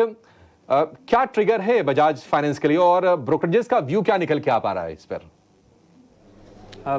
क्या ट्रिगर है बजाज फाइनेंस के लिए और ब्रोकरेजेस का व्यू क्या निकल के आ पा रहा है इस पर?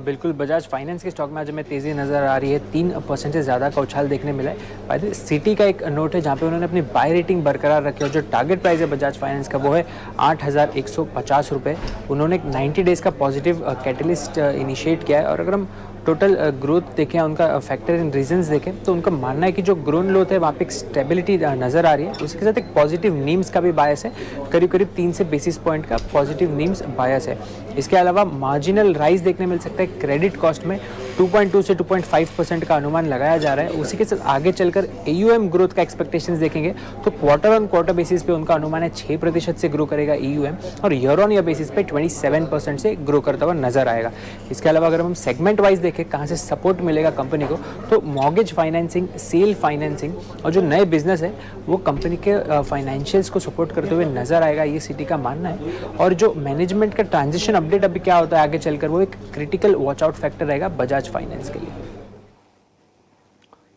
बिल्कुल, बजाज फाइनेंस के स्टॉक में आज हमें तेज़ी नज़र आ रही है। 3% से ज़्यादा का उछाल देखने मिला है। बाय द वे सिटी का एक नोट है जहाँ पे उन्होंने अपनी बाय रेटिंग बरकरार रखी है और जो टारगेट प्राइस है बजाज फाइनेंस का वो है 8,150 रुपये। उन्होंने एक 90 डेज़ का पॉजिटिव कैटलिस्ट इनिशिएट किया है और अगर हम टोटल ग्रोथ देखें, उनका फैक्टर इन रीजंस देखें तो उनका मानना है कि जो ग्रोन ग्रोथ है वहाँ पे एक स्टेबिलिटी नज़र आ रही है। उसके साथ एक पॉजिटिव नीम्स का भी बायस है, करीब करीब 3 से बेसिस पॉइंट का पॉजिटिव नीम्स बायस है। इसके अलावा मार्जिनल राइज देखने मिल सकता है क्रेडिट कॉस्ट में 2.2 से 2.5% का अनुमान लगाया जा रहा है। उसी के साथ आगे चलकर AUM ग्रोथ का एक्सपेक्टेशंस देखेंगे तो क्वार्टर ऑन क्वार्टर बेसिस पे उनका अनुमान है 6% से ग्रो करेगा AUM और ईयर ऑन ईयर बेसिस पे 27% से ग्रो करता हुआ नजर आएगा। इसके अलावा अगर हम सेगमेंट वाइज देखें कहाँ से सपोर्ट मिलेगा कंपनी को, तो मॉर्गेज फाइनेंसिंग, सेल फाइनेंसिंग और जो नए बिजनेस है वो कंपनी के फाइनेंशियल्स को सपोर्ट करते हुए नजर आएगा, ये सिटी का मानना है। और जो मैनेजमेंट का ट्रांजिशन अपडेट अभी क्या होता है आगे चलकर, वो एक क्रिटिकल वॉच आउट फैक्टर रहेगा बजाज फाइनेंस के लिए।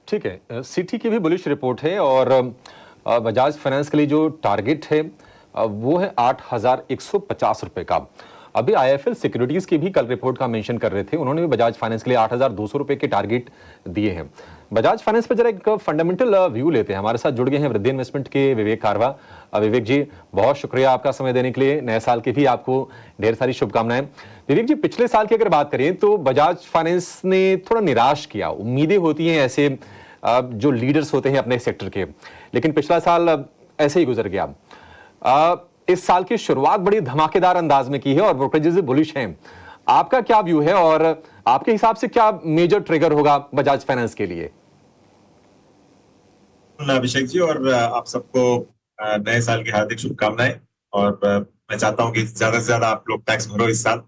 ठीक है, सिटी की भी बुलिश रिपोर्ट है और बजाज फाइनेंस के लिए जो टारगेट है वो है 8,150 रुपए का। अभी IIFL सिक्योरिटीज की भी कल रिपोर्ट का मेंशन कर रहे थे, उन्होंने भी बजाज फाइनेंस के लिए 8,200 रुपए के टारगेट दिए हैं। बजाज फाइनेंस पर जरा एक फंडामेंटल व्यू लेते हैं। हमारे साथ जुड़ गए हैं वृद्धि इन्वेस्टमेंट के विवेक कारवा। विवेक जी, बहुत शुक्रिया आपका समय देने के लिए। नए साल की भी आपको ढेर सारी शुभकामनाएं। विवेक जी, पिछले साल की अगर बात करें तो बजाज फाइनेंस ने थोड़ा निराश किया। उम्मीदें होती हैं ऐसे जो लीडर्स होते हैं अपने सेक्टर के, लेकिन पिछला साल ऐसे ही गुजर गया। इस साल की शुरुआत बड़ी धमाकेदार अंदाज में की है और ब्रोकरेजेस बुलिश हैं। आपका क्या व्यू है और आपके हिसाब से क्या मेजर ट्रिगर होगा बजाज फाइनेंस के लिए? अभिषेक जी, और आप सबको नए साल की हार्दिक शुभकामनाएं। और मैं चाहता हूं कि ज्यादा से ज्यादा आप लोग टैक्स भरो इस साल,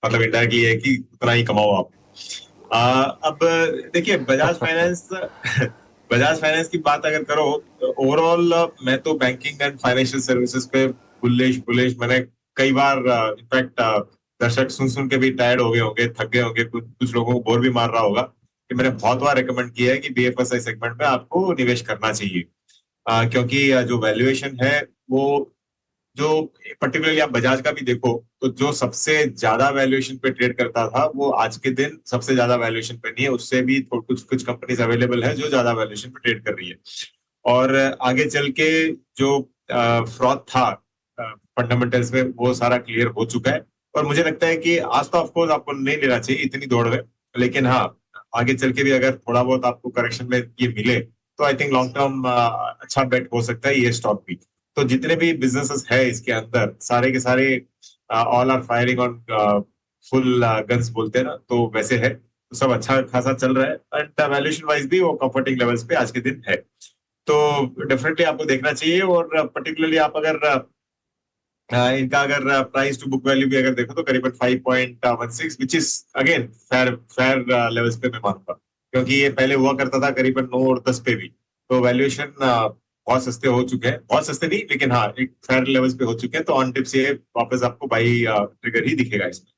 मतलब इंडायरेक्टली है कि उतना ही कमाओ आप। अब देखिए, बजाज फाइनेंस बजाज फाइनेंस की बात अगर करो तो ओवरऑल मैं तो बैंकिंग एंड फाइनेंशियल सर्विसेज पे बुलिश मैंने कई बार, इनफैक्ट दर्शक सुन के भी टायर्ड हो गए होंगे, थक गए होंगे, कुछ लोगों को बोर भी मार रहा होगा कि मैंने बहुत बार रिकमेंड किया है कि BFSI सेगमेंट में आपको निवेश करना चाहिए। क्योंकि जो वैल्यूएशन है वो, जो पर्टिकुलरली आप बजाज का भी देखो तो जो सबसे ज्यादा वैल्यूएशन पे ट्रेड करता था वो आज के दिन सबसे ज्यादा वैल्यूएशन पे नहीं है। उससे भी कुछ कंपनीज अवेलेबल है जो ज्यादा वैल्यूएशन पे ट्रेड कर रही है। और आगे चल के जो फ्रॉड था फंडामेंटल्स में, वो सारा क्लियर हो चुका है। और मुझे लगता है कि आज तो ऑफकोर्स आपको नहीं लेना चाहिए इतनी दौड़ में, लेकिन हाँ, आगे चल के भी अगर थोड़ा बहुत आपको करेक्शन में ये मिले तो आई थिंक लॉन्ग टर्म अच्छा बेट हो सकता है ये स्टॉक भी। तो जितने भी बिजनेसेस है इसके अंदर, सारे के सारे all are firing on full guns बोलते हैं ना, तो वैसे है। तो सब अच्छा खासा चल रहा है एंड वैल्यूएशन वाइज भी वो कंफर्टिंग लेवल्स पे आज के दिन है। तो डेफिनेटली आपको देखना चाहिए। और पर्टिकुलरली आप अगर इनका अगर प्राइस टू बुक वैल्यू भी अगर देखो तो करीबन 5.16, which is again fair levels पे मैं मानूंगा, क्योंकि ये पहले हुआ करता था करीबन 9 और 10 पे भी। तो वैल्यूएशन बहुत सस्ते हो चुके हैं, बहुत सस्ते नहीं लेकिन हाँ एक फेयर लेवल्स पे हो चुके हैं। तो ऑन टिप्स ये वापस आपको बाई ट्रिगर ही दिखेगा इसमें।